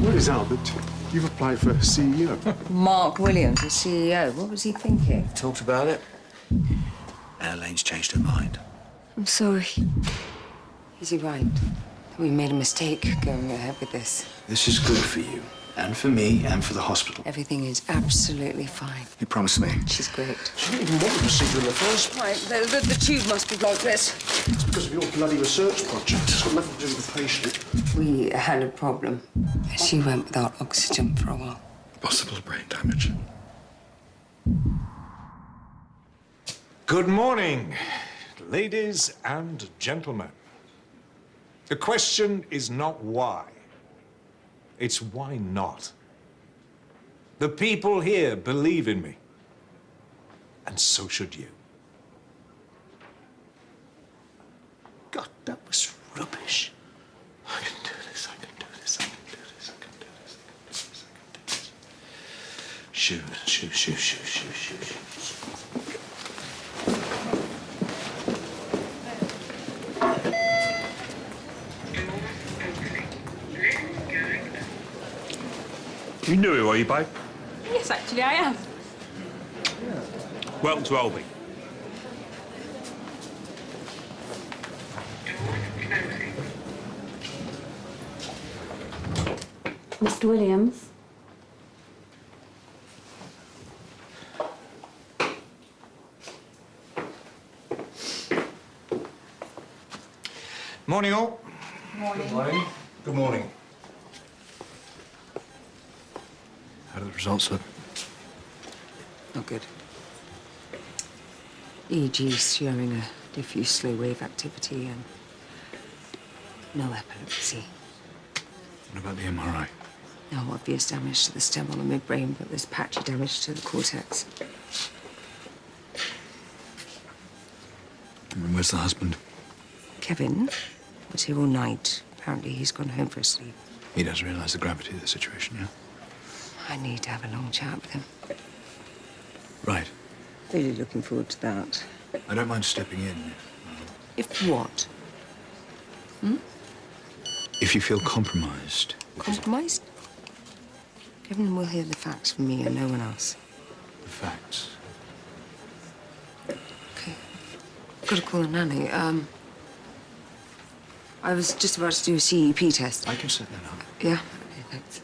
Where is Albert? You've applied for CEO. Mark Williams, the CEO. What was he thinking? Talked about it. Elaine's changed her mind. I'm sorry. Is he right? We made a mistake going ahead with this. This is good for you, and for me, and for the hospital. Everything is absolutely fine. You promised me. She's great. She didn't even want the procedure in the first place. Right, the tube must be like this. It's because of your bloody research project. It's got nothing to do with the patient. We had a problem. She went without oxygen for a while. Possible brain damage. Good morning, ladies and gentlemen. The question is not why. It's why not. The people here believe in me. And so should you. God, that was rubbish. I can do this, I can do this, I can do this, I can do this, I can do this, I can do this. Shoot. You knew who, are you, babe? Yes, actually, I am. Welcome to Holby. Mr. Williams. Morning, all. Morning. Good morning. Good morning. How do the results look? Not good. EEG's showing a diffuse slow wave activity and no epilepsy. What about the MRI? No obvious damage to the stem or the midbrain, but there's patchy damage to the cortex. And where's the husband? Kevin was here all night. Apparently he's gone home for a sleep. He does realise the gravity of the situation, yeah? I need to have a long chat with him. Right. Really looking forward to that. I don't mind stepping in. If what? If you feel compromised. Compromised? Kevin will hear the facts from me and no one else. The facts. Okay. I've got to call a nanny. I was just about to do a CEP test. I can set that up. Yeah? Okay, thanks.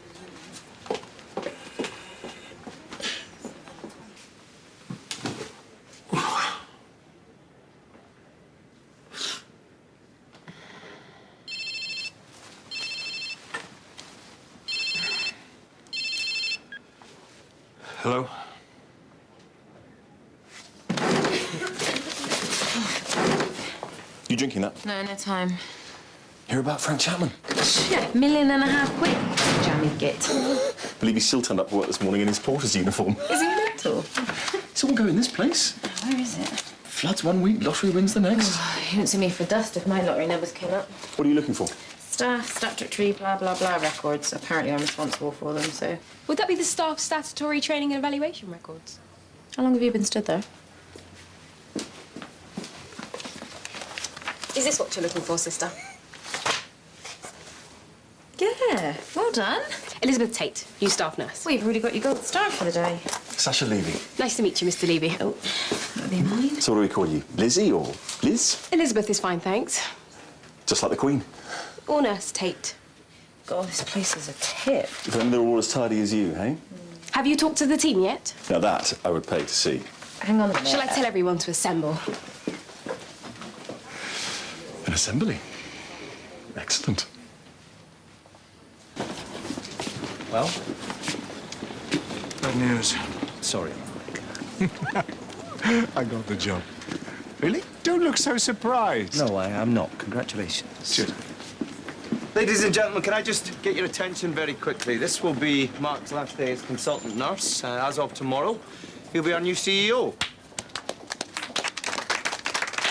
Hello? You drinking that? No time. Hear about Frank Chapman? Yeah, £1.5 million. Jammy git. Believe he still turned up for work this morning in his porter's uniform. Is he mental? It's all going this place. Where is it? Floods one week, lottery wins the next. You wouldn't see me for dust if my lottery numbers came up. What are you looking for? Staff, statutory, blah, blah, blah records. Apparently I'm responsible for them, so... Would that be the staff statutory training and evaluation records? How long have you been stood there? Is this what you're looking for, sister? Yeah, well done. Elizabeth Tate, new staff nurse. Well, you've already got your gold star for the day. Sasha Levy. Nice to meet you, Mr. Levy. Oh, that'll be mine. So what do we call you? Lizzie or Liz? Elizabeth is fine, thanks. Just like the Queen. Or Nurse Tate. God, this place is a tip. Then they're all as tidy as you, hey? Have you talked to the team yet? Now that I would pay to see. Hang on a minute. Shall I tell everyone to assemble? An assembly. Excellent. Well? Bad news. Sorry. I got the job. Really? Don't look so surprised. No, I am not. Congratulations. Cheers. Ladies and gentlemen, can I just get your attention very quickly? This will be Mark's last day as consultant nurse. As of tomorrow, he'll be our new CEO.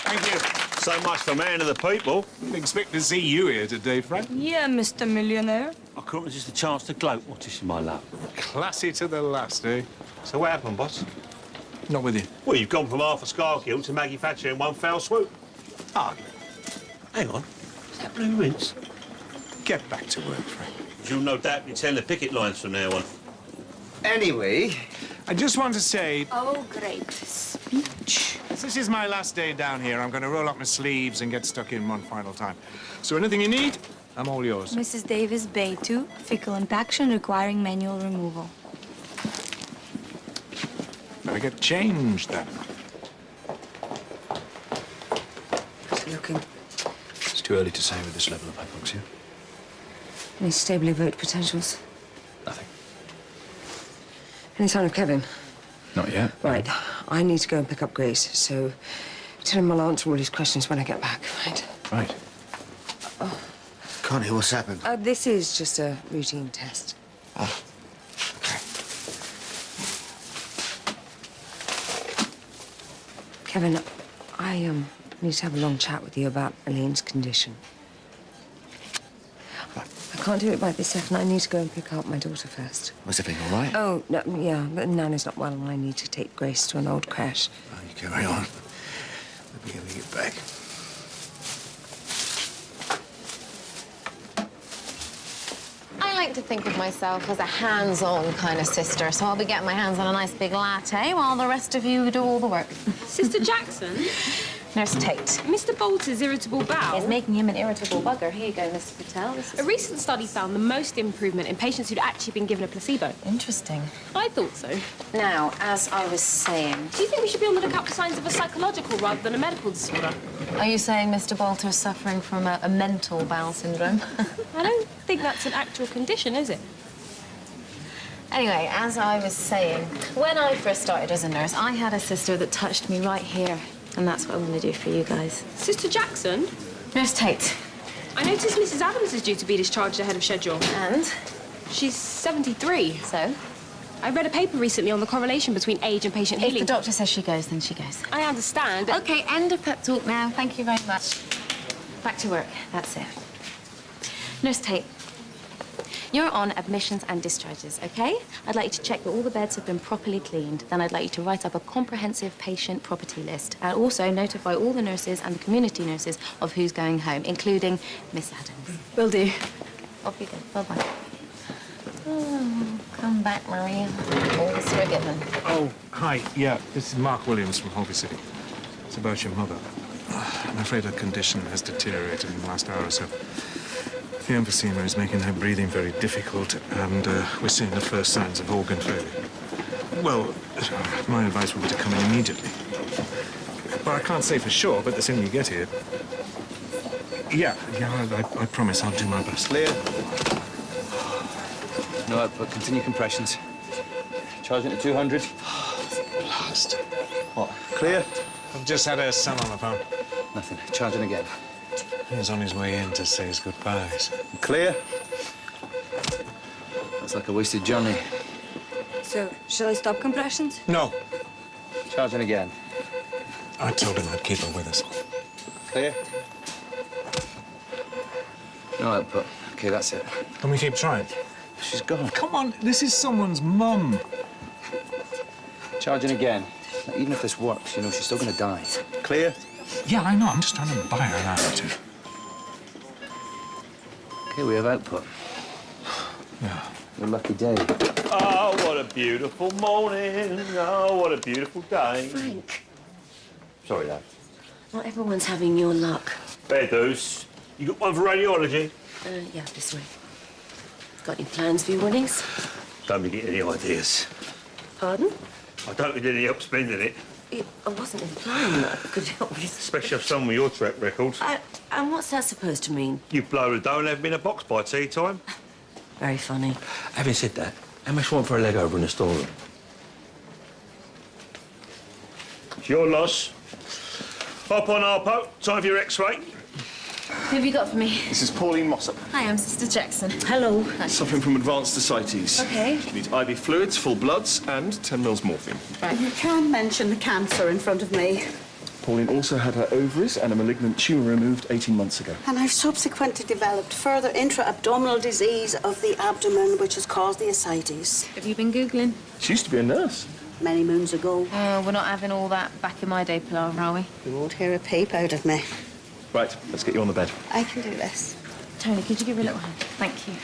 Thank you. So much for man of the people. Didn't expect to see you here today, Frank. Yeah, Mr. Millionaire. I couldn't resist a chance to gloat. What is my luck? Classy to the last, eh? So what happened, boss? Not with you. Well, you've gone from Arthur Scargill to Maggie Thatcher in one foul swoop. Hardly. Hang on. Is that Blue Rinse? Get back to work, Frank. You'll no doubt be telling the picket lines from now on. Anyway, I just want to say, Oh, great speech. as this is my last day down here, I'm going to roll up my sleeves and get stuck in one final time. So anything you need, I'm all yours. Mrs. Davis, Bay 2, fecal impaction requiring manual removal. Better get changed, then. How's he looking? It's too early to say with this level of hypoxia. Any stable evoked potentials? Nothing. Any sign of Kevin? Not yet. Right. I need to go and pick up Grace, so tell him I'll answer all his questions when I get back, right? Right. Can't hear what's happened. This is just a routine test. Kevin, I need to have a long chat with you about Elaine's condition. I can't do it right this second. I need to go and pick up my daughter first. Was everything all right? Oh, no, yeah, but Nana's not well and I need to take Grace to an old crash. Oh, you carry on. Maybe when we get back. I like to think of myself as a hands-on kind of sister, so I'll be getting my hands on a nice big latte while the rest of you do all the work. Sister Jackson, Nurse Tate. Mr. Bolter's irritable bowel. Is making him an irritable bugger. Here you go, Mrs. Patel. This A is recent study found the most improvement in patients who'd actually been given a placebo. interesting. I thought so. Now, as I was saying, Do you think we should be on the lookout for signs of a psychological rather than a medical disorder? are you saying Mr. Bolter's suffering from a mental bowel syndrome? I don't think that's an actual condition, is it? Anyway, as I was saying, when I first started as a nurse, I had a sister that touched me right here. And that's what I'm going to do for you guys. Sister Jackson, Nurse Tate. I noticed Mrs. Adams is due to be discharged ahead of schedule. And? She's 73. So? I read a paper recently on the correlation between age and patient If healing. the doctor says she goes, then she goes. I understand. Okay, end of pep talk now. Thank you very much. Back to work. That's it. Nurse Tate, you're on admissions and discharges, okay? I'd like you to check that all the beds have been properly cleaned. Then I'd like you to write up a comprehensive patient property list and also notify all the nurses and the community nurses of who's going home, including Miss Adams. Will do. Off you go. Bye-bye. Oh, come back, Maria. All is forgiven. Oh, hi. Yeah, this is Mark Williams from Holby City. It's about your mother. I'm afraid her condition has deteriorated in the last hour or so. The emphysema is making her breathing very difficult, and we're seeing the first signs of organ failure. Well, my advice would be to come in immediately. But I can't say for sure, but the sooner you get here... Yeah, I promise I'll do my best. Clear. No output. Continue compressions. Charging to 200. Blast. What? Clear? I've just had her son on the phone. Nothing. Charging again. He's on his way in to say his goodbyes. Clear. That's like a wasted journey. So, shall I stop compressions? No. Charging again. I told him I'd keep her with us. Clear. No output. Okay, that's it. Can we keep trying? She's gone. Come on, this is someone's mum. Charging again. Now, even if this works, you know, she's still gonna die. Clear. Yeah, I know. I'm just trying to buy her an hour or two. Okay, we have output. Yeah. Your lucky day. Oh, what a beautiful morning. Oh, what a beautiful day. Frank, Sorry, lad. not everyone's having your luck. Fair dues. You got one for radiology? Yeah, this way. Got any plans for your winnings? Don't be getting any ideas. Pardon? I don't need any help spending it, I wasn't implying that I could help with... especially if some of your track record. And what's that supposed to mean? You blow the dough and have me in a box by tea time. Very funny. Having said that, how much you want for a leg over in the storeroom? It's your loss. Hop on, Harpo. Time for your X-ray. Who have you got for me? This is Pauline Mossop. Hi, I'm Sister Jackson. Hello. Suffering from advanced ascites. Okay. She needs IV fluids, full bloods, and 10 mils morphine. You can't mention the cancer in front of me. Pauline also had her ovaries and a malignant tumour removed 18 months ago. And I've subsequently developed further intra-abdominal disease of the abdomen, which has caused the ascites. Have you been Googling? She used to be a nurse. Many moons ago. We're not having all that back in my day palaver, are we? You won't hear a peep out of me. Right, let's get you on the bed. I can do this. Tony, could you give her a little hand? Thank you.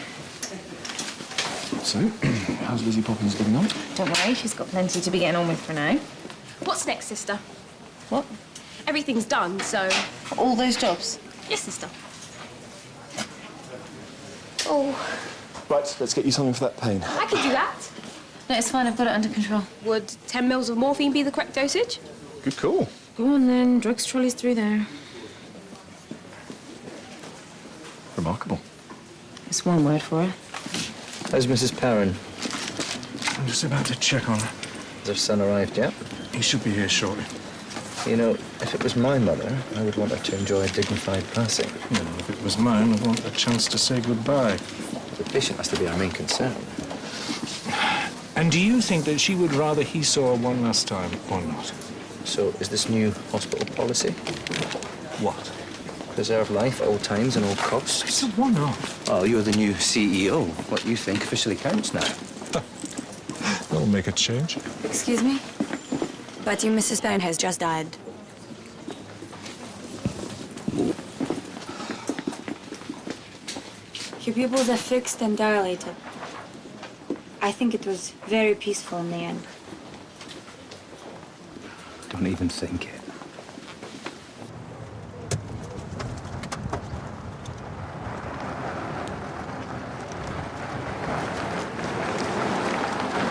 So, how's Lizzie Poppins getting on? Don't worry, she's got plenty to be getting on with for now. What's next, sister? What? Everything's done, so... All those jobs? Yes, sister. Oh. Right, let's get you something for that pain. I can do that. No, it's fine, I've got it under control. Would 10 mils of morphine be the correct dosage? Good call. Go on then, drugs trolley's through there. Remarkable. It's one word for her. How's Mrs. Perrin? I'm just about to check on her. Has her son arrived yet? He should be here shortly. You know, if it was my mother, I would want her to enjoy a dignified passing. You know, if it was mine, I'd want a chance to say goodbye. The patient has to be our main concern. And do you think that she would rather he saw her one last time or not? So, is this new hospital policy? What? Preserve life at all times and all costs? It's a one-off. Well, you're the new CEO. What you think officially counts now. That'll make a change. Excuse me? But your Mrs. Perrin has just died. Your pupils are fixed and dilated. I think it was very peaceful in the end. Don't even think it.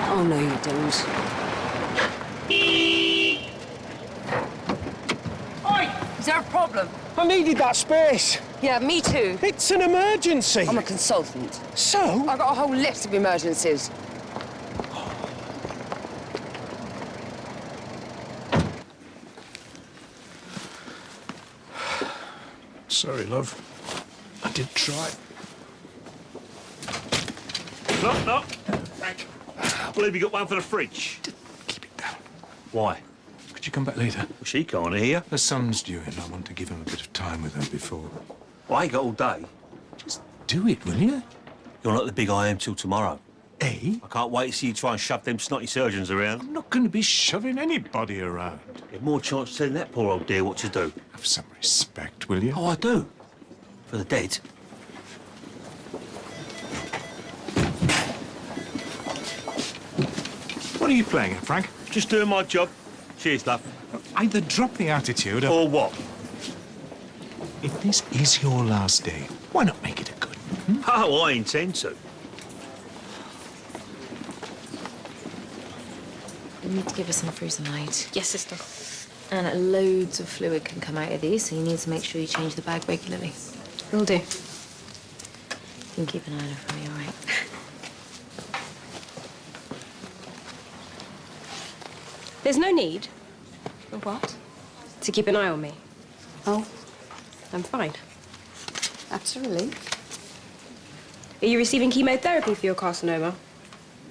Oh, no, you don't. Is there a problem? I needed that space. Yeah, me too. It's an emergency. I'm a consultant. So? I've got a whole list of emergencies. Sorry, love. I did try. Knock, knock. Frank. I believe you got one for the fridge. Keep it down. Why? Could you come back later? Well, she can't hear. The son's due in. I want to give him a bit of time with her before. Well, I ain't got all day. Just do it, will you? You're not the big I am till tomorrow. Eh? I can't wait to see you try and shove them snotty surgeons around. I'm not going to be shoving anybody around. Get more chance of telling that poor old dear what to do. Have some respect, will you? Oh, I do. For the dead. What are you playing at, Frank? Just doing my job. Cheers, love. Either drop the attitude Or what? If this is your last day, why not make it a good one? Oh, I intend to. You need to give her some frusemide. Yes, sister. And loads of fluid can come out of these, so you need to make sure you change the bag regularly. Will do. You can keep an eye on her for me, all right? There's no need For what? to keep an eye on me. Oh, I'm fine. that's a relief. Are you receiving chemotherapy for your carcinoma?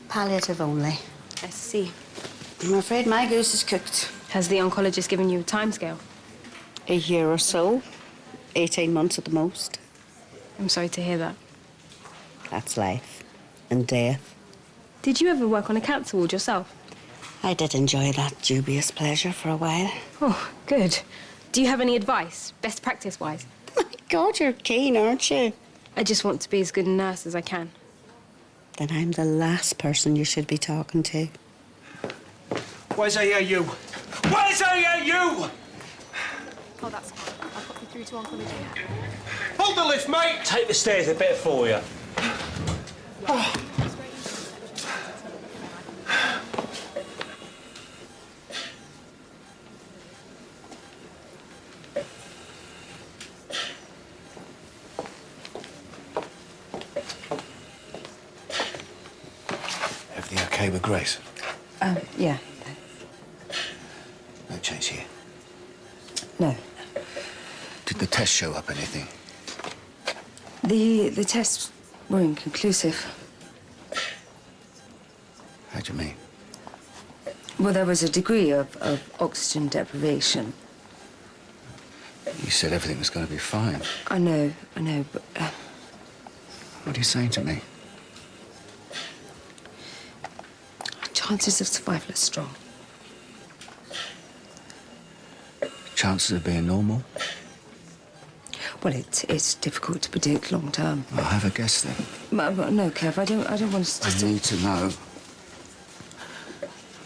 Palliative only. I see. I'm afraid my goose is cooked. Has the oncologist given you a timescale? A year or so. 18 months at the most. I'm sorry to hear that. That's life. And death. Did you ever work on a cancer ward yourself? I did enjoy that dubious pleasure for a while. Oh, good. Do you have any advice, best practice-wise? My God, you're keen, aren't you? I just want to be as good a nurse as I can. Then I'm the last person you should be talking to. Where's AAU? Where's AAU? Oh, that's fine. I'll pop you through to oncology. Hold the lift, mate. Take the stairs, they're better for you. Everything okay with Grace? Yeah. No change here. No. tests show up anything? The tests were inconclusive. How do you mean? Well, there was a degree of oxygen deprivation. You said everything was going to be fine. I know, but... What are you saying to me? chances of survival are strong. Chances of being normal? Well, it's difficult to predict long term. I'll have a guess then. No, Kev, I don't want us to... I need to know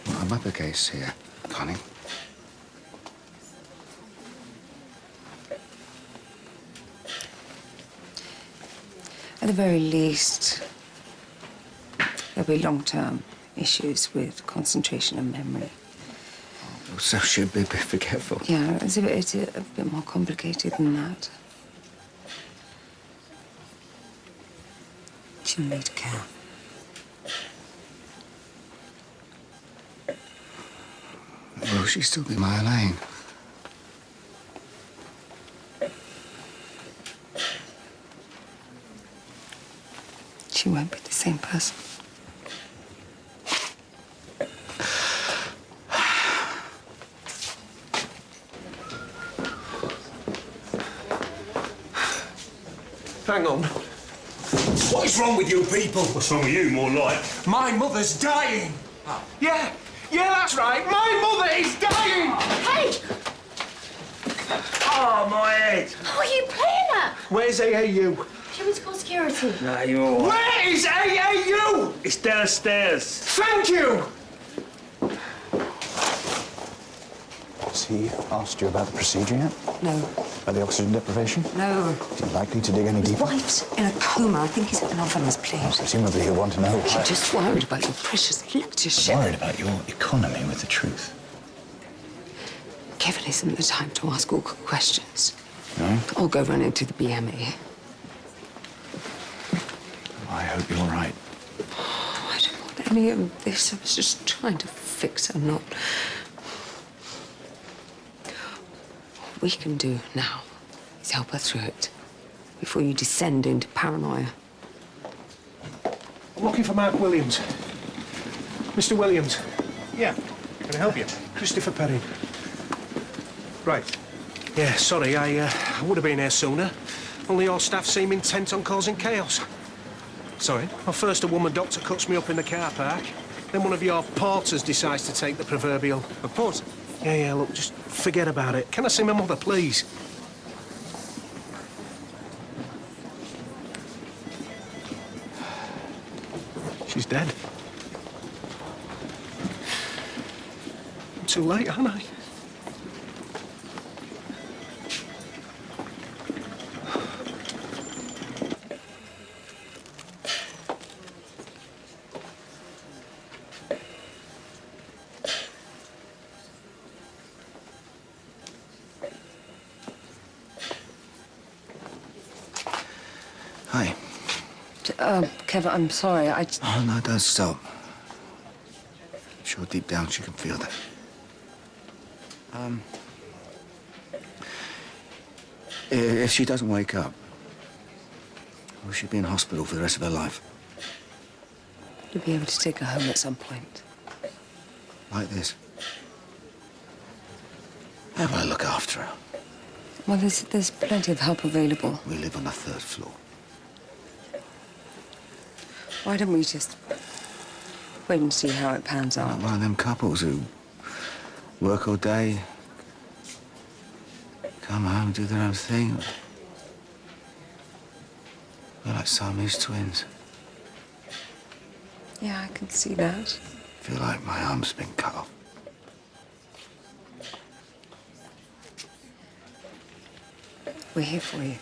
what I'm up against here, Connie. At the very least, there'll be long-term issues with concentration and memory. So she'll be a bit forgetful. Yeah, it's a bit more complicated than that. She'll need care. Will she still be my Elaine? She won't be the same person. Hang on. What is wrong with you people? What's wrong with you, more like? My mother's dying. Yeah, that's right. My mother is dying. Hey! Oh, my head! What are you playing at? Where's AAU? She was called security. No, you're all right. Where is AAU? It's downstairs. Thank you. Has he asked you about the procedure yet? No. About the oxygen deprivation? No. Is he likely to dig any deeper? Wife's in a coma. I think he's got enough on his plate. Presumably he'll want to know. I'm just worried about your precious lectureship. Worried about your economy with the truth. Kevin isn't the time to ask awkward questions. No? I'll go run into the BME. I hope you're right. I don't want any of this. I was just trying to fix a knot. What we can do now is help her through it before you descend into paranoia. I'm looking for Mark Williams. Mr. Williams. Yeah. Can I help you? Christopher Perrin. Right. Yeah, sorry, I would have been here sooner. Only your staff seem intent on causing chaos. Sorry? Well, first a woman doctor cuts me up in the car park. Then one of your porters decides to take the proverbial... A pause. Yeah, look, just forget about it. Can I see my mother, please? She's dead. I'm too late, aren't I? Hi. Kevin, I'm sorry. Oh, no, don't stop. I'm sure deep down she can feel that. If she doesn't wake up, will she be in hospital for the rest of her life? You'll be able to take her home at some point. Like this? How will I look after her? Well, there's plenty of help available. We live on the 3rd floor. Why don't we just wait and see how it pans out? One of them couples who work all day, come home, do their own thing. We're like Siamese twins. Yeah, I can see that. Feel like my arm's been cut off. We're here for you.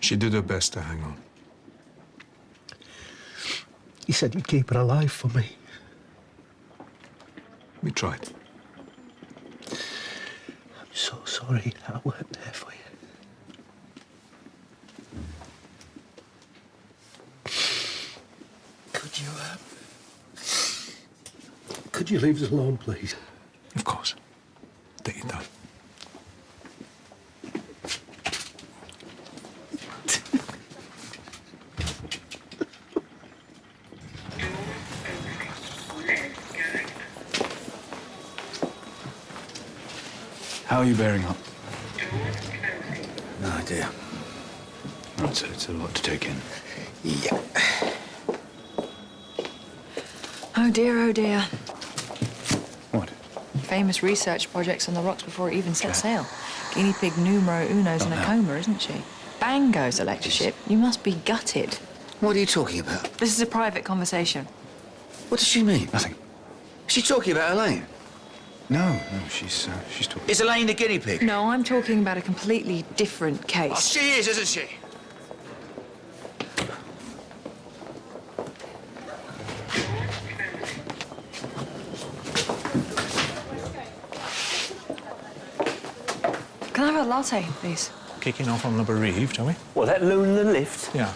She did her best to hang on. You said you'd keep her alive for me. We tried. I'm so sorry I weren't there for you. Could you leave us alone, please? Of course. Take your time. How are you bearing up? No idea. Right, so it's a lot to take in. Yeah. Oh dear, oh dear. What? Famous research projects on the rocks before it even set sail. Guinea pig numero uno's in a coma, isn't she? Bang goes the lectureship. You must be gutted. What are you talking about? This is a private conversation. What does she mean? Nothing. Is she talking about Elaine? No, she's talking... Is Elaine the guinea pig? No, I'm talking about a completely different case. Oh, she is, isn't she? Can I have a latte, please? Kicking off on the bereaved, are we? What, that loon in the lift? Yeah.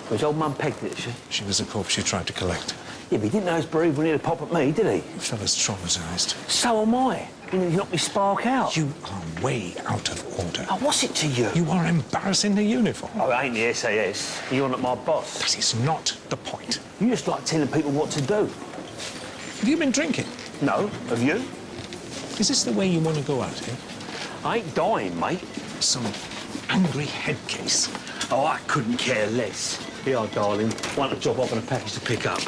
Was old Mum pegged it, she? She was the corpse she tried to collect. Yeah, but he didn't know he was bereaved when he had a pop at me, did he? The fella's traumatised. So am I. You knocked me spark out. You are way out of order. Oh, what's it to you? You are embarrassing the uniform. Oh, it ain't the SAS. You're not my boss. That is not the point. You just like telling people what to do. Have you been drinking? No. Have you? Is this the way you want to go out here? I ain't dying, mate. Some angry head case. Oh, I couldn't care less. Here, darling. Want a job off and a package to pick up.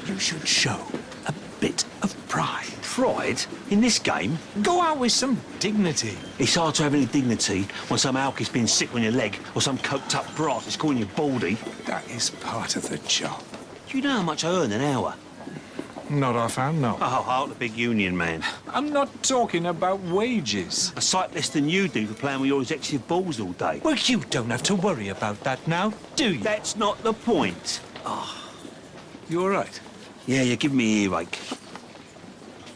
You should show a bit of pride. Pride? In this game? Go out with some dignity. It's hard to have any dignity when some alky's been sick on your leg or some coked-up brass is calling you baldy. That is part of the job. Do you know how much I earn an hour? Not offhand, no. Oh, I'm the big union man. I'm not talking about wages. A sight less than you do for playing with your executive balls all day. Well, you don't have to worry about that now, do you? That's not the point. You all right? Yeah, you're giving me earache.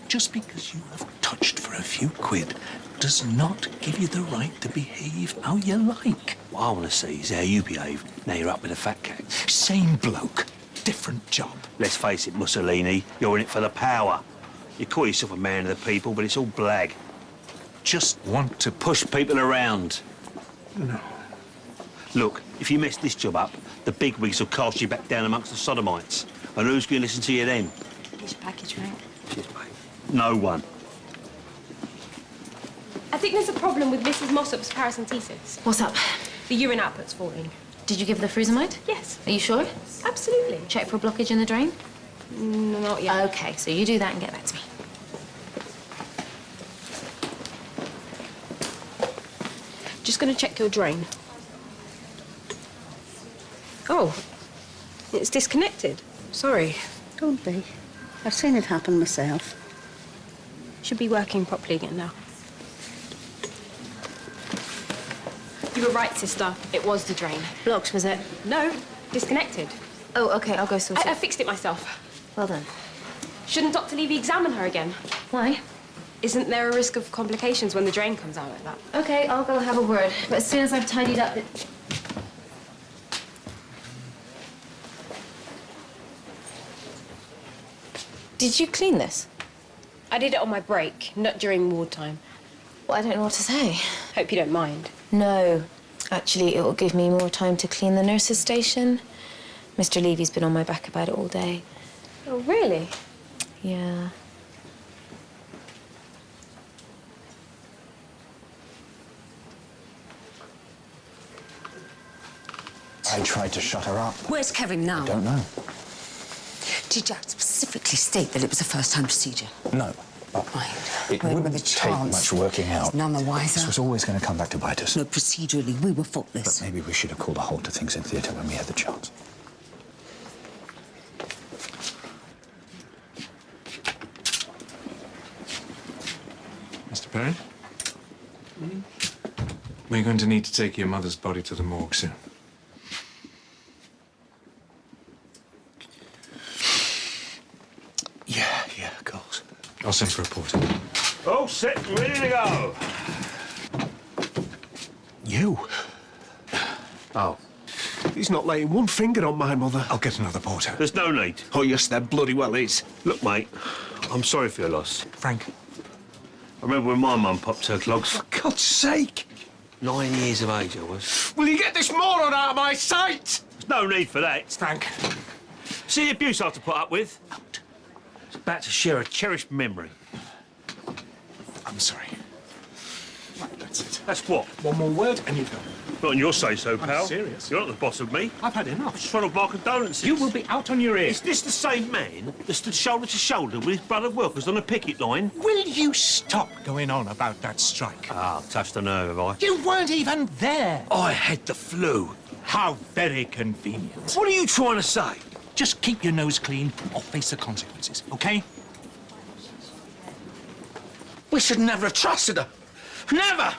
Just because you have touched for a few quid does not give you the right to behave how you like. What I want to see is how you behave now you're up with a fat cat. Same bloke, different job. Let's face it, Mussolini, you're in it for the power. You call yourself a man of the people, but it's all blag. Just want to push people around. No. Look, if you mess this job up, the bigwigs will cast you back down amongst the sodomites. And who's going to listen to you then? Here's your package, Frank. Cheers, mate. No one. I think there's a problem with Mrs. Mossop's paracentesis. What's up? The urine output's falling. Did you give the frusemide? Yes. Are you sure? Absolutely. Check for blockage in the drain? Not yet. Okay, so you do that and get back to me. Just going to check your drain. Oh, it's disconnected. Sorry. Don't be. I've seen it happen myself. Should be working properly again now. You were right, sister. It was the drain. Blocked, was it? No, disconnected. Oh, okay, I'll go sort it. I fixed it myself. Well done. Shouldn't Dr. Levy examine her again? Why? Isn't there a risk of complications when the drain comes out like that? Okay, I'll go have a word. But as soon as I've tidied up... Did you clean this? I did it on my break, not during wartime. Well, I don't know what to say. Hope you don't mind. No. Actually, it will give me more time to clean the nurse's station. Mr. Levy's been on my back about it all day. Oh, really? Yeah. I tried to shut her up. Where's Kevin now? I don't know. Did Jack specifically state that it was a first-time procedure? No. But Right. it Well, wouldn't with a take chance. much working out. None the wiser. This was always going to come back to bite us. No, procedurally, we were faultless. But maybe we should have called a halt to things in theatre when we had the chance. Mr. Perrin? We're going to need to take your mother's body to the morgue soon. Yeah, of course. I'll send for a porter. All set and ready to go. You? Oh. He's not laying one finger on my mother. I'll get another porter. There's no need. Oh, yes, there bloody well is. Look, mate, I'm sorry for your loss. Frank. I remember when my mum popped her clogs. For God's sake! 9 years of age I was. Will you get this moron out of my sight? There's no need for that. Frank. See the abuse I have to put up with? It's about to share a cherished memory. I'm sorry. Right, that's it. That's what? One more word and you go. Not on your say-so, pal. serious. You're not the boss of me. I've had enough. Just trying to my condolences. You will be out on your ear. Is this the same man that stood shoulder to shoulder with his brother workers on a picket line? Will you stop going on about that strike? Ah, touched a nerve, have I? You weren't even there. I had the flu. How very convenient. What are you trying to say? Just keep your nose clean or face the consequences, okay? We should never have trusted her. Never!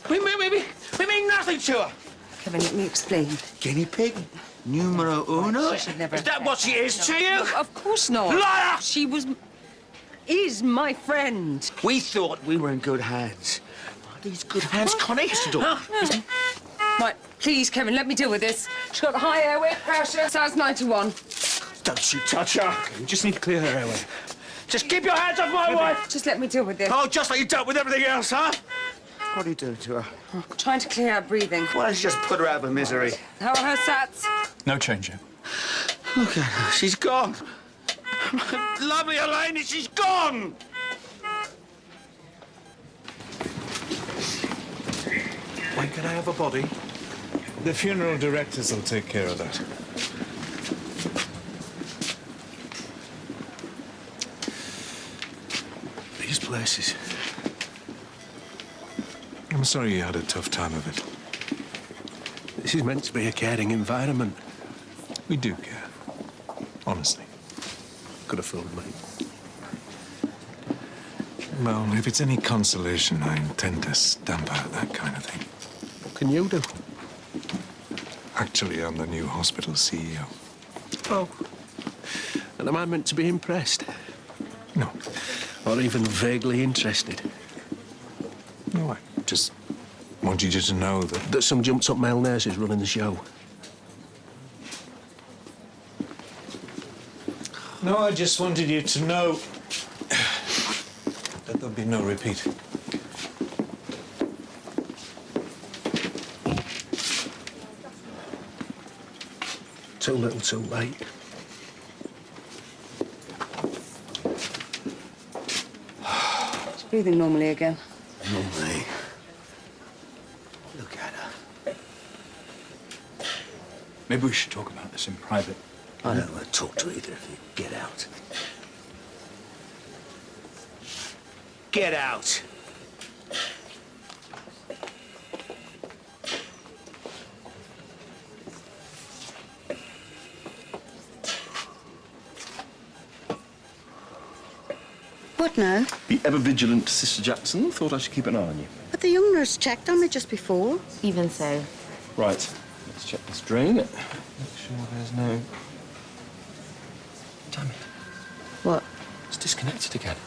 We mean nothing to her. Kevin, let me explain. Guinea pig? Numero uno? She should never Is that what she is to you? No, of course not. Liar! She is my friend. We thought we were in good hands. Are these good hands, Connie? Right, please, Kevin, let me deal with this. She's got high airway pressure, size 91. Don't you touch her. We just need to clear her airway. Just keep your hands off my wife. Just let me deal with this. Oh, just like you dealt with everything else, huh? What are you doing to her? Trying to clear her breathing. Why don't you just put her out of her misery? How are her sats? No change yet. Look at her. She's gone. Lovely Elaine, she's gone. When can I have a body? The funeral directors will take care of that. These places. I'm sorry you had a tough time of it. This is meant to be a caring environment. We do care. Honestly. Could have fooled me. Well, if it's any consolation, I intend to stamp out that kind of thing. What can you do? Actually, I'm the new hospital CEO. Oh. And am I meant to be impressed? No. Or even vaguely interested? No, I just wanted you to know that... That some jumped-up male nurse is running the show. No, I just wanted you to know that there'll be no repeat. Too little, too late. She's breathing normally again. Normally. Look at her. Maybe we should talk about this in private. I don't want to talk to either of you. Get out. Get out. What now? The ever-vigilant Sister Jackson thought I should keep an eye on you. But the young nurse checked on me just before. Even so. Right, let's check this drain. Make sure there's no... Damn it. What? It's disconnected again.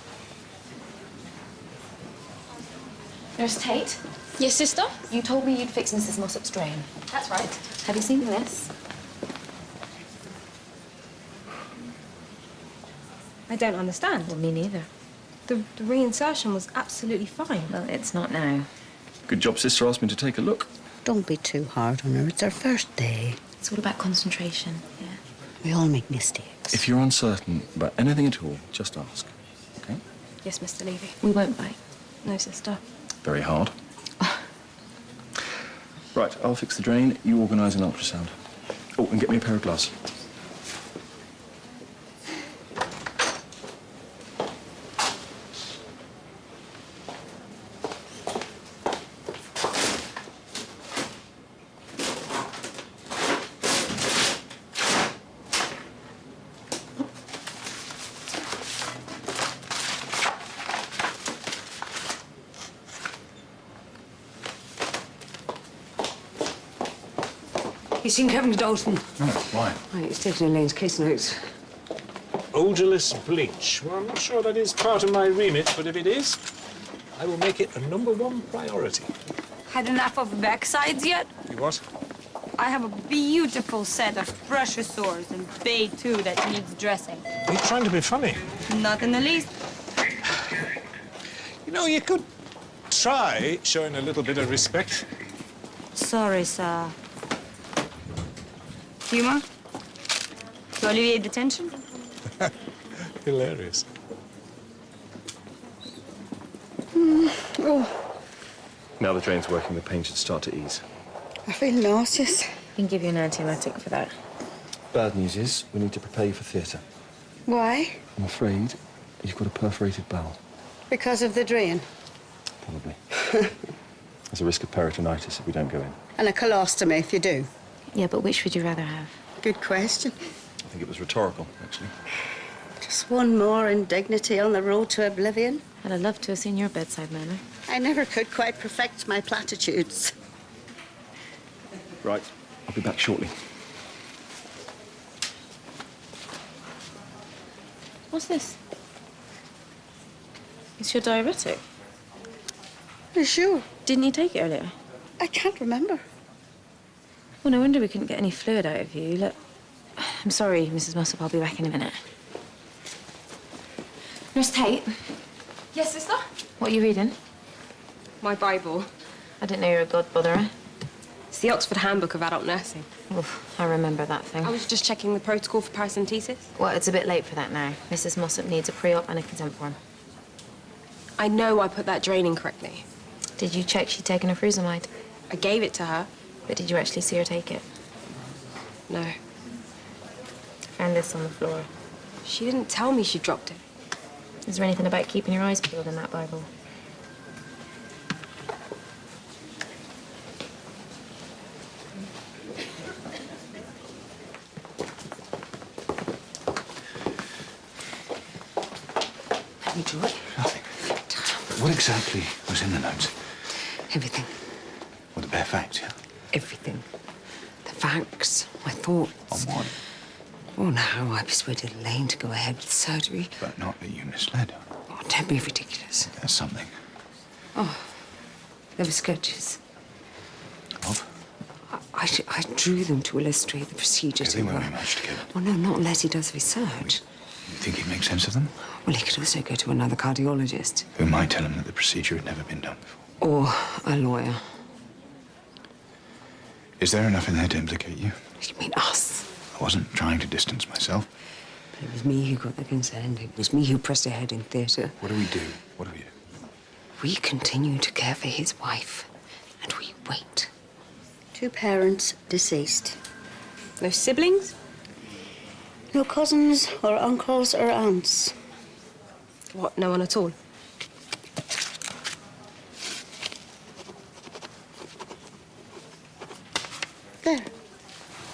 Nurse Tate? Yes, sister? You told me you'd fix Mrs. Mossop's drain. That's right. Have you seen this? I don't understand. Well, me neither. The reinsertion was absolutely fine. Well, it's not now. Good job Sister asked me to take a look. Don't be too hard on her. It's her first day. It's all about concentration, yeah. We all make mistakes. If you're uncertain about anything at all, just ask, okay? Yes, Mr. Levy. We won't bite. No, sister. Very hard. Right, I'll fix the drain. You organise an ultrasound. Oh, and get me a pair of gloves. You seen Captain Dalton? No, why? Right, he's taking Elaine's case notes. Odorless bleach. Well, I'm not sure that is part of my remit, but if it is, I will make it a #1 priority. Had enough of backsides yet? You what? I have a beautiful set of pressure sores and bay too that needs dressing. Are you trying to be funny? Not in the least. You know, you could try showing a little bit of respect. Sorry, sir. Humor? To alleviate the tension? Hilarious. Now the drain's working, the pain should start to ease. I feel nauseous. We can give you an antiemetic for that. Bad news is, we need to prepare you for theatre. Why? I'm afraid you've got a perforated bowel. Because of the drain. Probably. There's a risk of peritonitis if we don't go in. And a colostomy if you do. Yeah, but which would you rather have? Good question. I think it was rhetorical, actually. Just one more indignity on the road to oblivion. I'd have loved to have seen your bedside manner. I never could quite perfect my platitudes. Right, I'll be back shortly. What's this? It's your diuretic. You sure? Didn't you take it earlier? I can't remember. Well, no wonder we couldn't get any fluid out of you. Look, I'm sorry, Mrs. Mossop. I'll be back in a minute. Nurse Tate, Yes, sister? what are you reading? My Bible. I didn't know you were a god botherer. It's the Oxford Handbook of Adult Nursing. Oof, I remember that thing. I was just checking the protocol for paracentesis. Well, it's a bit late for that now. Mrs. Mossop needs a pre-op and a consent form. I know I put that drain in correctly. Did you check she'd taken a frusemide? I gave it to her. But did you actually see her take it? No. Found this on the floor. She didn't tell me she dropped it. Is there anything about keeping your eyes peeled in that Bible? Let me do it. Nothing. What exactly was in the notes? Everything. Well, the bare facts, yeah? Everything. The facts, my thoughts. On what? Oh, now I persuaded Elaine to go ahead with surgery. But not that you misled her. Oh, don't be ridiculous. There's something. Oh, there were sketches. Of? I drew them to illustrate the procedures. They won't be much together. Well, no, not unless he does research. You think he'd make sense of them? Well, he could also go to another cardiologist. Who might tell him that the procedure had never been done before. Or a lawyer. Is there enough in there to implicate you? You mean us? I wasn't trying to distance myself. But it was me who got the consent. It was me who pressed ahead in theatre. What do we do? What do we do? We continue to care for his wife. And we wait. 2 parents deceased. No siblings? No cousins or uncles or aunts. What, no one at all? There.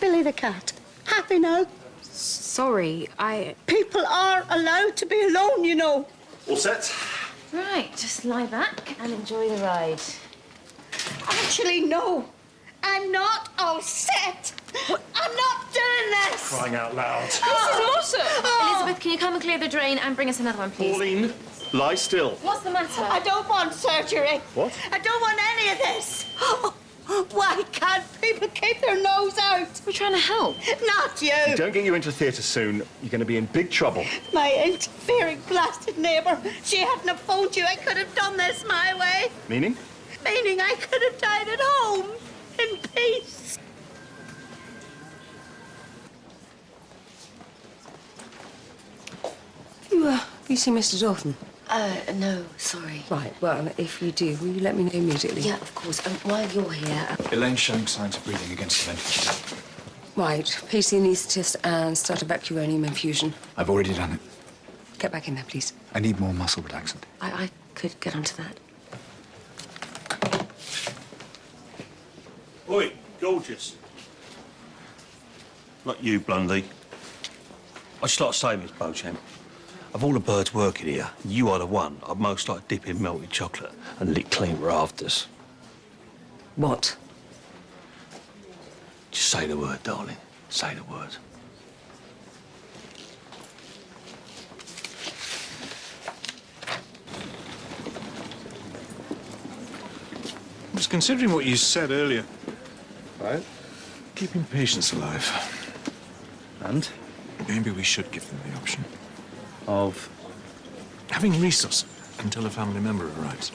Billy the cat. Happy now? Sorry, People are allowed to be alone, you know. All set? Right, just lie back and enjoy the ride. Actually, no. I'm not all set. I'm not doing this. Crying out loud. Mrs. Mossop! Elizabeth, can you come and clear the drain and bring us another one, please? Pauline, lie still. What's the matter? I don't want surgery. What? I don't want any of this. Why can't people keep their nose out? We're trying to help. Not you. Don't get you into theatre soon. You're going to be in big trouble. My interfering blasted neighbour. She hadn't have phoned you. I could have done this my way. Meaning? Meaning I could have died at home in peace. You see Mr. Dalton? No, sorry. Right, well, if you do, will you let me know immediately? Yeah, of course. While you're here... Elaine's showing signs of breathing against the ventilation. Right, pace the anaesthetist and start a vacuronium infusion. I've already done it. Get back in there, please. I need more muscle relaxant. I could get onto that. Oi, gorgeous. Not you, Blondie. I'd just like to say, Miss Beauchamp, of all the birds working here, you are the one I'd most like to dip in melted chocolate and lick clean rafters. What? Just say the word, darling. Say the word. I was considering what you said earlier. Right. Keeping patients alive. And? Maybe we should give them the option. Of? Having resource until a family member arrives.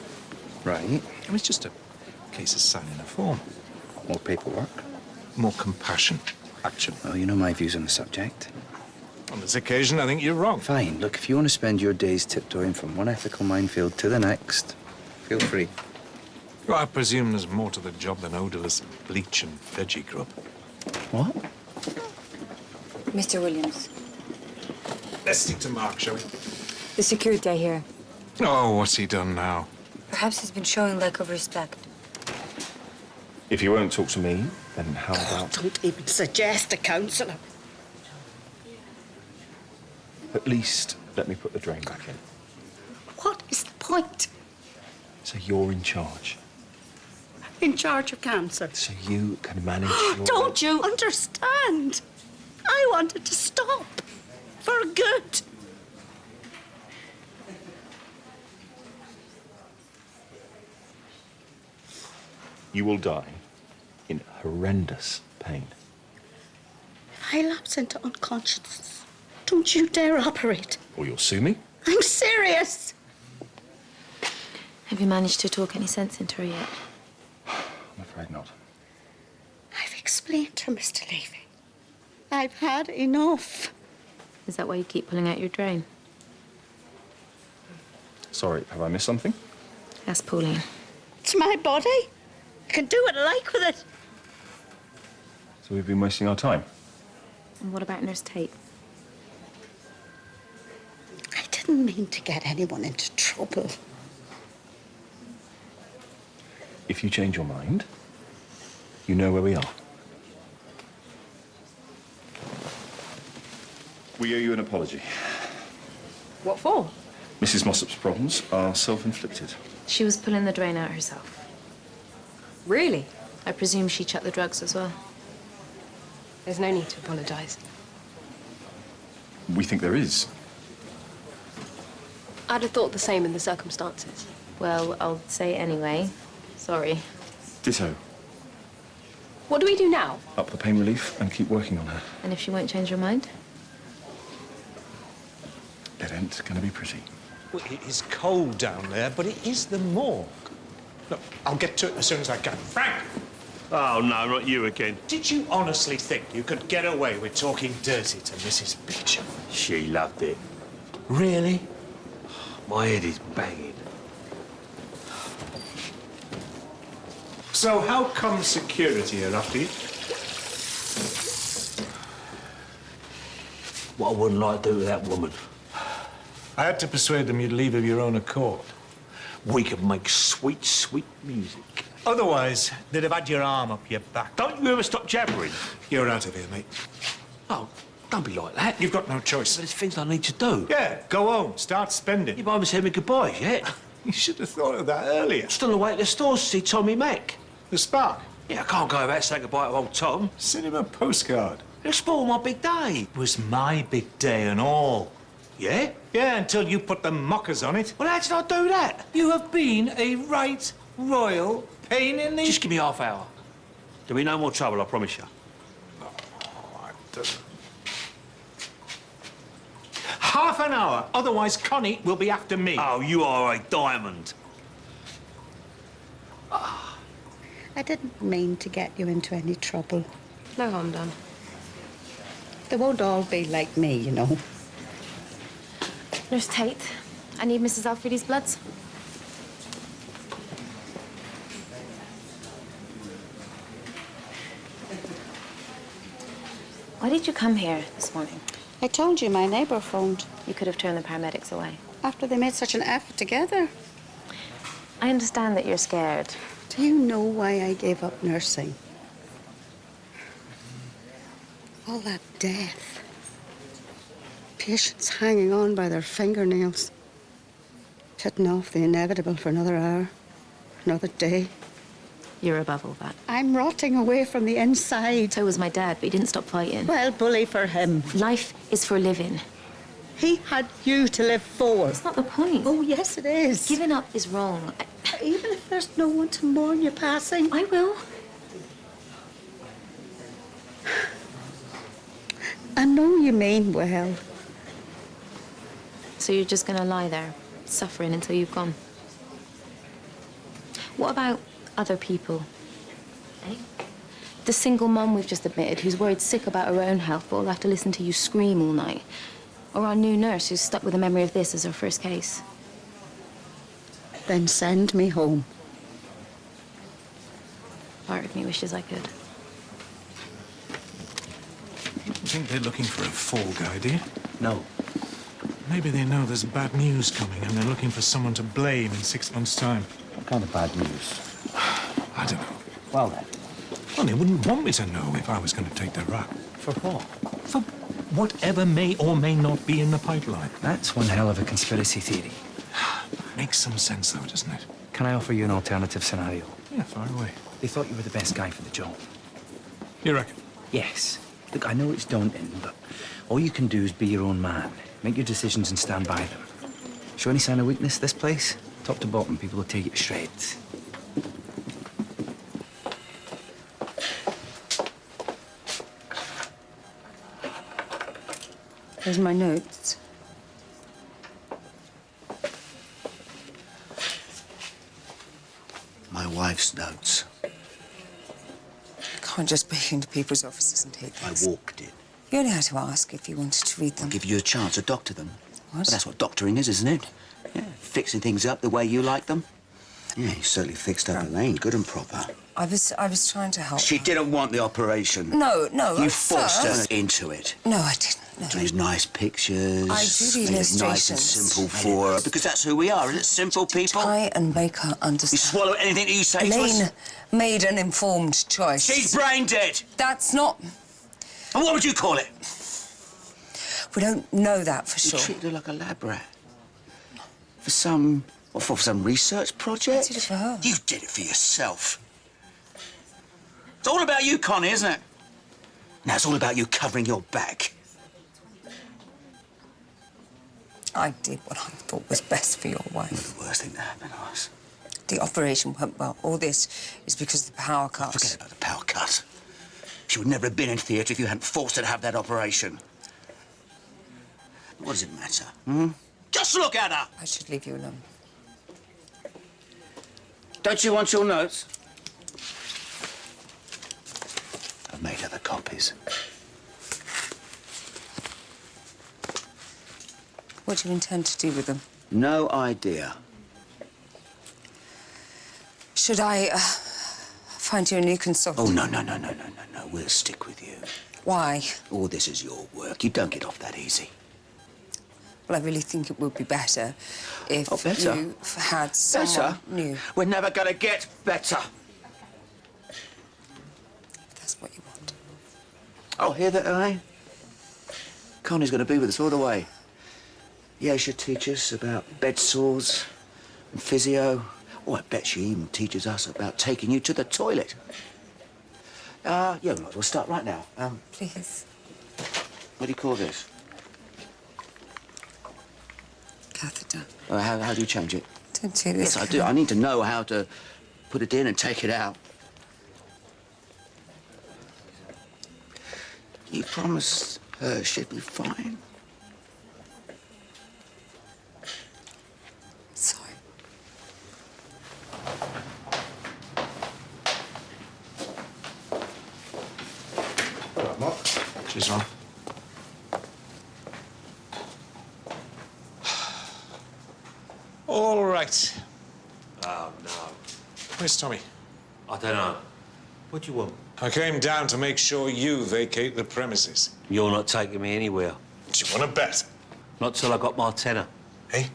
Right. I mean, it's just a case of signing a form. More paperwork. More compassion, actually. Well, you know my views on the subject. On this occasion, I think you're wrong. Fine. Look, if you want to spend your days tiptoeing from one ethical minefield to the next, feel free. Well, I presume there's more to the job than odorless bleach and veggie grub. What? Mr. Williams, Let's stick to Mark, shall we? the security here. Oh, what's he done now? Perhaps he's been showing lack of respect. If you won't talk to me, then how about... Don't even suggest a counsellor. At least let me put the drain back in. What is the point? So you're in charge. In charge of cancer. So you can manage your... Don't you understand? I wanted to stop. For good. You will die in horrendous pain. If I lapse into unconsciousness, don't you dare operate. Or you'll sue me. I'm serious. Have you managed to talk any sense into her yet? I'm afraid not. I've explained to Mr. Levy. I've had enough. Is that why you keep pulling out your drain? Sorry, have I missed something? Ask Pauline. It's my body. I can do what I like with it. So we've been wasting our time. And what about Nurse Tate? I didn't mean to get anyone into trouble. If you change your mind, you know where we are. We owe you an apology. What for? Mrs. Mossop's problems are self-inflicted. She was pulling the drain out herself. Really? I presume she chucked the drugs as well. There's no need to apologise. We think there is. I'd have thought the same in the circumstances. Well, I'll say anyway. Sorry. Ditto. What do we do now? Up the pain relief and keep working on her. And if she won't change her mind? It ain't gonna be pretty. Well, it is cold down there, but it is the morgue. Look, I'll get to it as soon as I can. Frank! Oh, no, not you again. Did you honestly think you could get away with talking dirty to Mrs. Beecham? She loved it. Really? My head is banging. So how come security are after you? What I wouldn't like to do with that woman. I had to persuade them you'd leave of your own accord. We could make sweet, sweet music. Otherwise, they'd have had your arm up your back. Don't you ever stop jabbering? You're out of here, mate. Oh, don't be like that. You've got no choice. There's things I need to do. Yeah, go home. Start spending. You haven't said me goodbyes yet. You should have thought of that earlier. Still away at the stores to see Tommy Mac. The Spark. Yeah, I can't go about saying goodbye to old Tom. Send him a postcard. It'll spoil my big day. It was my big day and all. Yeah? Yeah, until you put the mockers on it. Well, how did I do that? You have been a right royal pain in the... Just give me half hour. There'll be no more trouble, I promise you. Half an hour, otherwise Connie will be after me. Oh, you are a diamond. I didn't mean to get you into any trouble. No harm done. They won't all be like me, you know. Nurse Tate, I need Mrs. Alfredi's bloods. Why did you come here this morning? I told you my neighbour phoned. You could have turned the paramedics away. After they made such an effort together. I understand that you're scared. Do you know why I gave up nursing? All that death. Patients hanging on by their fingernails. Putting off the inevitable for another hour, another day. You're above all that. I'm rotting away from the inside. So was my dad, but he didn't stop fighting. Well, bully for him. Life is for living. He had you to live for. That's not the point. Oh, yes, it is. Giving up is wrong. Even if there's no one to mourn your passing. I will. I know you mean well. So you're just gonna lie there, suffering until you've gone? What about other people? Eh? The single mum we've just admitted who's worried sick about her own health but will have to listen to you scream all night. Or our new nurse who's stuck with the memory of this as her first case. Then send me home. Part of me wishes I could. You don't think they're looking for a fall guy, do you? No. Maybe they know there's bad news coming and they're looking for someone to blame in 6 months' time. What kind of bad news? I don't know. Well, then. Well, they wouldn't want me to know if I was going to take their rap. For what? For whatever may or may not be in the pipeline. That's one hell of a conspiracy theory. Makes some sense, though, doesn't it? Can I offer you an alternative scenario? Yeah, far away. They thought you were the best guy for the job. You reckon? Yes. Look, I know it's daunting, but all you can do is be your own man. Make your decisions and stand by them. Show any sign of weakness, this place, top to bottom, people will take it to shreds. Here's my notes. My wife's notes. You can't just break into people's offices and take these. I walked in. You only had to ask if you wanted to read them. I'll give you a chance to doctor them. What? But that's what doctoring is, isn't it? Yeah, fixing things up the way you like them. Yeah, you certainly fixed up Elaine, good and proper. I was trying to help. She didn't want the operation. No. You at forced first- her into it. No, I didn't. No. These nice pictures. I do the made it nice and illustrations. simple for her. Because that's who we are, isn't it? Simple people. Try and make her understand. You swallow anything that you say to us? Elaine made an informed choice. She's brain dead. That's not... And what would you call it? We don't know that for You sure. treated her like a lab rat. For some research project? I did it for her. You did it for yourself. It's all about you, Connie, isn't it? Now it's all about you covering your back. I did what I thought was best for your wife. The worst thing that happened to us. The operation went well. All this is because of the power cut. Forget about the power cut. She would never have been in theatre if you hadn't forced her to have that operation. What does it matter? Just look at her! I should leave you alone. Don't you want your notes? I've made other copies. What do you intend to do with them? No idea. Should I find you a new consultant? Oh, no. We'll stick with you. Why? All this is your work. You don't get off that easy. Well, I really think it would be better if better? you had someone new. We're never going to get better. If that's what you want. Oh, hear that, Elaine? Connie's going to be with us all the way. Yeah, she'll teach us about bed sores and physio. Oh, I bet she even teaches us about taking you to the toilet. Yeah, we might as well start right now. Please. What do you call this? Catheter. How do you change it? Don't do this. Yes, I do. I need to know how to put it in and take it out. You promised her she'd be fine. Sorry. All right, Mark. She's on. All right. Oh, no. Where's Tommy? I don't know. What do you want? I came down to make sure you vacate the premises. You're not taking me anywhere. Do you want to bet? Not till I got my tenner. Hey?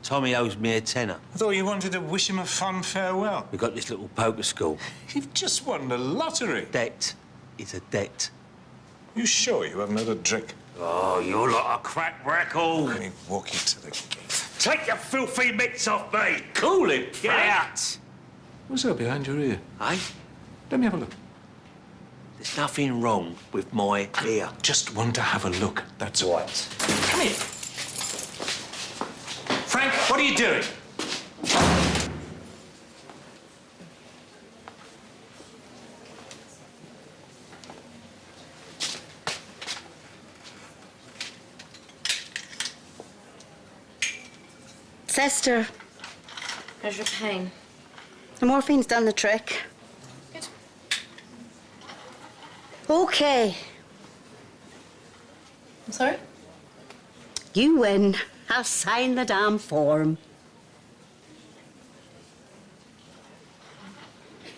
Tommy owes me a tenner. I thought you wanted to wish him a fond farewell. We got this little poker school. You've just won the lottery. Debt is a debt. You sure you haven't had a drink? Oh, you're like a crack record. Let me walk you to the gate. Take your filthy mitts off me. Cool him. Get out. What's that behind your ear? Eh? Let me have a look. There's nothing wrong with my ear. Just want to have a look, that's all. What? Come here. Frank, what are you doing? Esther, How's your pain? the morphine's done the trick. Good. Okay, I'm sorry? you win. I'll sign the damn form.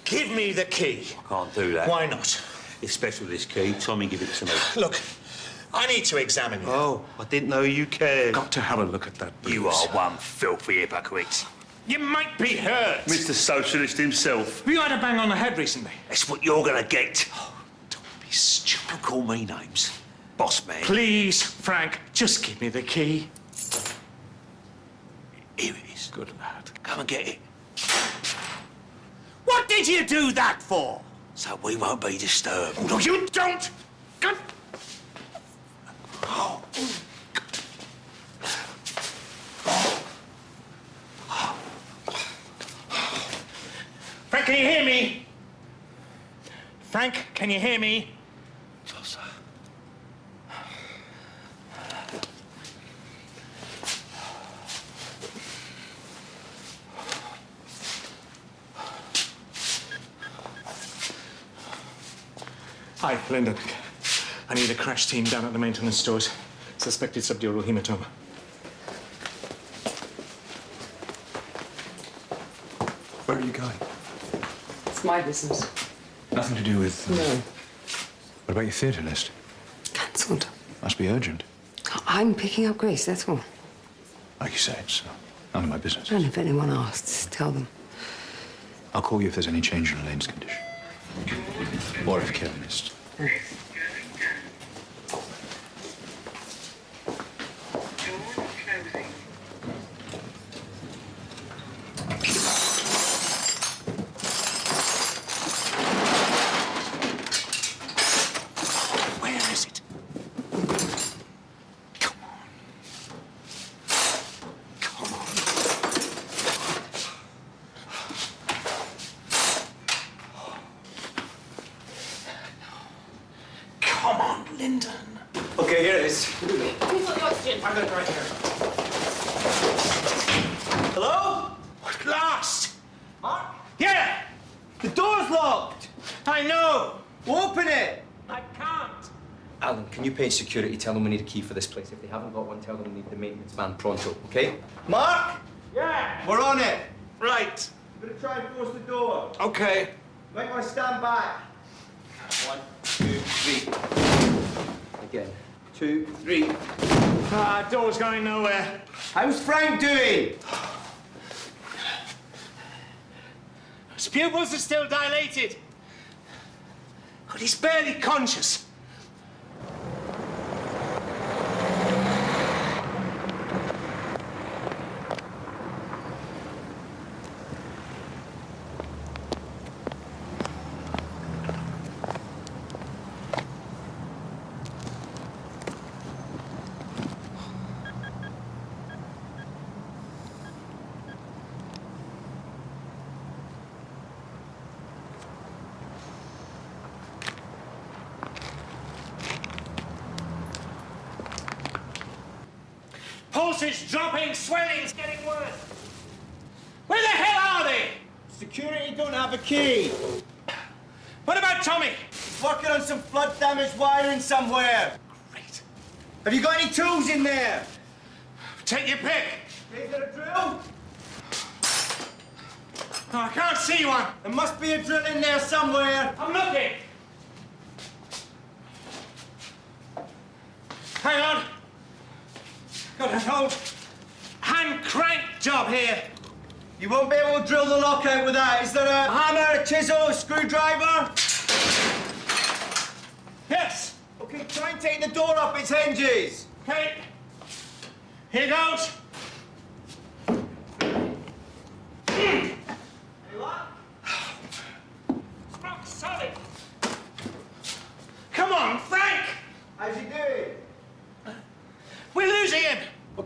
Give me the key. I can't do that. Why not? It's special, this key. Tommy, give it to me. Look, I need to examine you. Oh, I didn't know you cared. Got to have a look at that. You are one filthy hypocrite. You might be hurt. Mr. Socialist himself. Have you had a bang on the head recently? That's what you're gonna get. Don't be stupid. Don't call me names. Boss man. Please, Frank, just give me the key. Here it is. Good lad. Come and get it. What did you do that for? So we won't be disturbed. No, you don't. Good. Frank, can you hear me? Frank, can you hear me? Hi, Lyndon. I need a crash team down at the maintenance stores. Suspected subdural hematoma. Where are you going? It's my business. Nothing to do with... No. What about your theatre list? Cancelled. Must be urgent. I'm picking up Grace, that's all. Like you say, it's none of my business. And if anyone asks, tell them. I'll call you if there's any change in Elaine's condition. Or if Kevin is. Where is it? Come on. Come on. Come on, Lyndon. Okay, here it is. Who's got the oxygen? I've got it right here. Hello? At last! Mark? Yeah! The door's locked. I know! Open it. I can't! Alan, can you pay security? Tell them we need a key for this place. If they haven't got one, tell them we need the maintenance man pronto, okay? Mark? Yeah! We're on it. Right. I'm gonna try and force the door. Okay. Might want to stand back. 1, 2, 3. Again. 2, 3. Ah, door's going nowhere. How's Frank doing? His pupils are still dilated. But he's barely conscious. Pulse is dropping, swelling's getting worse. Where the hell are they? Security don't have a key. What about Tommy? He's working on some flood damaged wiring somewhere. Great. Have you got any tools in there? Take your pick. Is there a drill? Oh, I can't see one. There must be a drill in there somewhere. I'm looking. Hang on. Got an old hand crank job here. You won't be able to drill the lock out with that. Is there a hammer, a chisel, a screwdriver? Yes. Okay, try and take the door off its hinges. Okay. Here goes. Hey, what?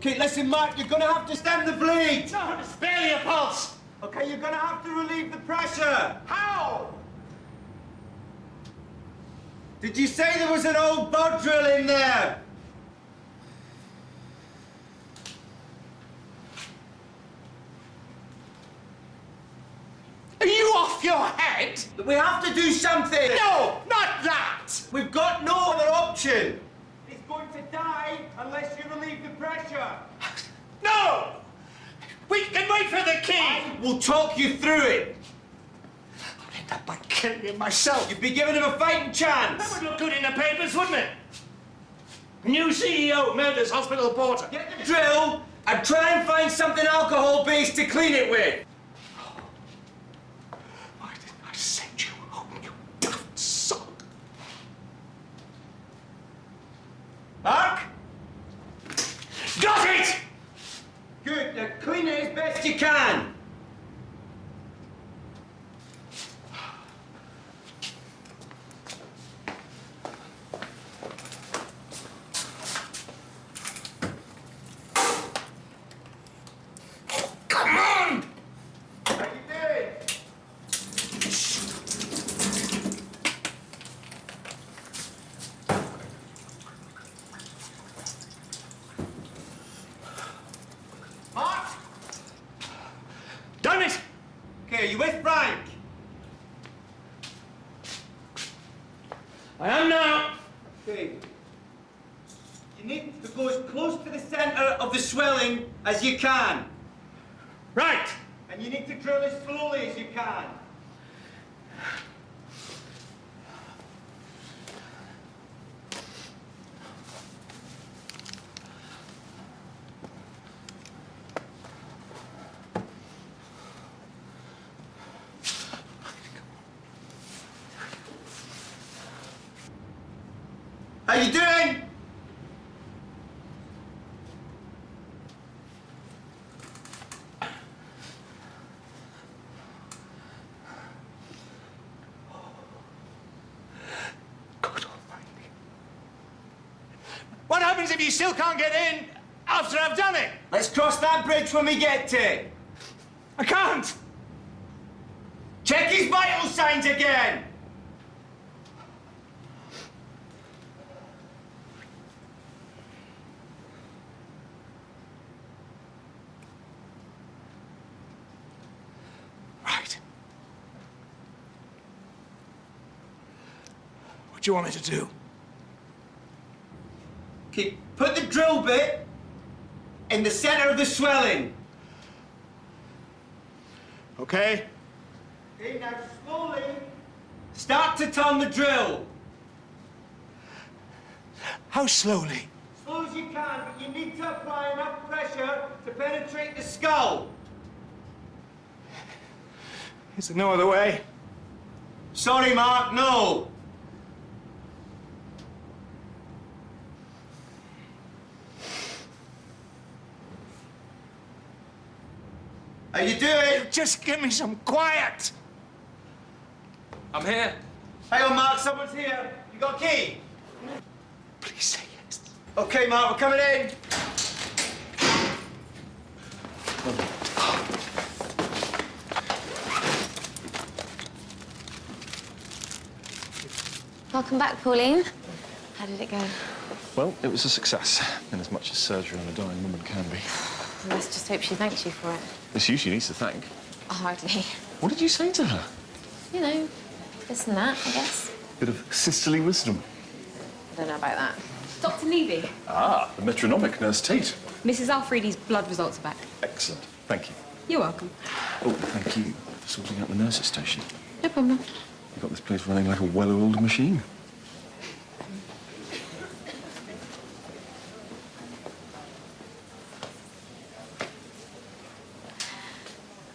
Okay, listen, Mark, you're gonna have to stem the bleed. No, it's barely a pulse. Okay, you're gonna have to relieve the pressure. How? Did you say there was an old boat drill in there? Are you off your head? We have to do something. No, not that. We've got no other option. He's going to die unless you relieve the pressure. No! We can wait for the key. We'll talk you through it. I'll end up by killing him myself. You'd be giving him a fighting chance. That would look good in the papers, wouldn't it? New CEO murders hospital porter. Get the drill and try and find something alcohol-based to clean it with. Why didn't I send you home, you daft son? Mark? Got it! Good, now clean it as best you can. Come on! How you doing? Mark? Damn it! Okay, are you with Frank? I am now. Okay. You need to go as close to the centre of the swelling as you can. Right. And you need to drill as slowly as you can. How you doing? What happens if you still can't get in after I've done it? Let's cross that bridge when we get to it. I can't. Check his vital signs again. Right. What do you want me to do? Okay, put the drill bit in the centre of the swelling. Okay. Okay, now slowly start to turn the drill. How slowly? Slow as you can, but you need to apply enough pressure to penetrate the skull. Is there no other way? Sorry, Mark, no. How you doing? Just give me some quiet. I'm here. Hang on, Mark, someone's here. You got a key? Please say yes. Okay, Mark, we're coming in. Welcome back, Pauline. How did it go? Well, it was a success, in as much as surgery on a dying woman can be. Let's just hope she thanks you for it. It's you she needs to thank. Hardly. What did you say to her? You know, this and that, I guess. Bit of sisterly wisdom. I don't know about that. Dr. Levy, Ah, the metronomic Nurse Tate. Mrs. Alfredi's blood results are back. Excellent. Thank you. You're welcome. Oh, thank you for sorting out the nurses' station. No problem. You got this place running like a well-oiled machine.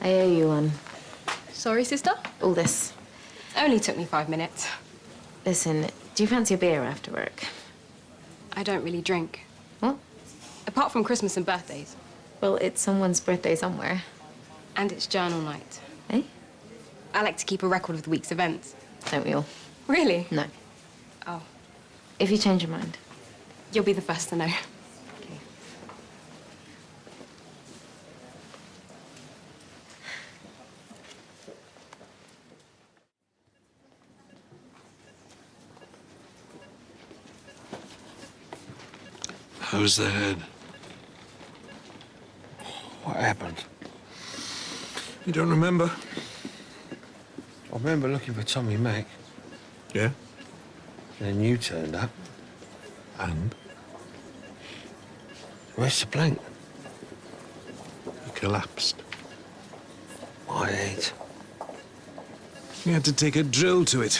I owe you one. Sorry, sister? All this. Only took me 5 minutes. Listen, do you fancy a beer after work? I don't really drink. What? Apart from Christmas and birthdays. Well, it's someone's birthday somewhere. And it's journal night. Eh? I like to keep a record of the week's events. Don't we all? Really? No. Oh. If you change your mind. You'll be the first to know. How's the head? What happened? You don't remember? I remember looking for Tommy Mac. Yeah? And then you turned up. And? Where's the blank? He collapsed. My head. You had to take a drill to it.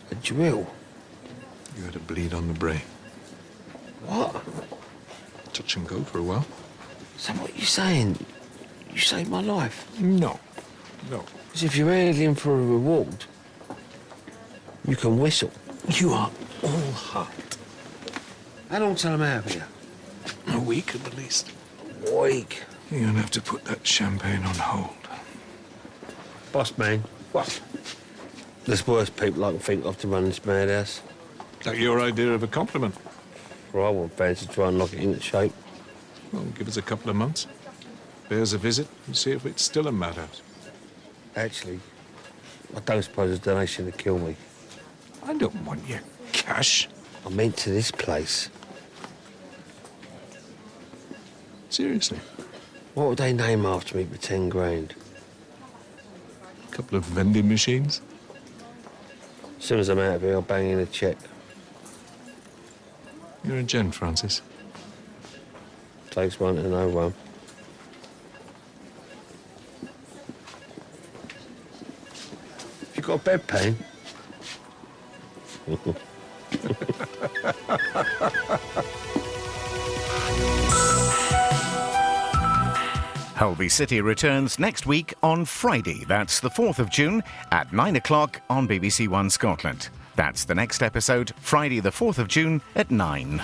A drill? You had a bleed on the brain. What? Touch and go for a while. So what are you saying? You saved my life? No. No. As if you're angling for a reward. You can whistle. You are all heart. How long till I'm out of here? A week at the least. A week? You're gonna have to put that champagne on hold. Boss man. What? There's worse people I can think of to run this madhouse. That your idea of a compliment? Well, I wouldn't fancy try and knock it into shape. Well, give us a couple of months. Pay us a visit and see if it's still a madhouse. Actually, I don't suppose a donation would kill me. I don't want your cash. I meant to this place. Seriously? What would they name after me for 10 grand? A couple of vending machines? As soon as I'm out of here, I'll bang in a cheque. You're a gent, Francis. Takes one to know one. You got a bedpan? Holby City returns next week on Friday. That's the 4th of June at 9 o'clock on BBC One Scotland. That's the next episode, Friday the 4th of June at 9.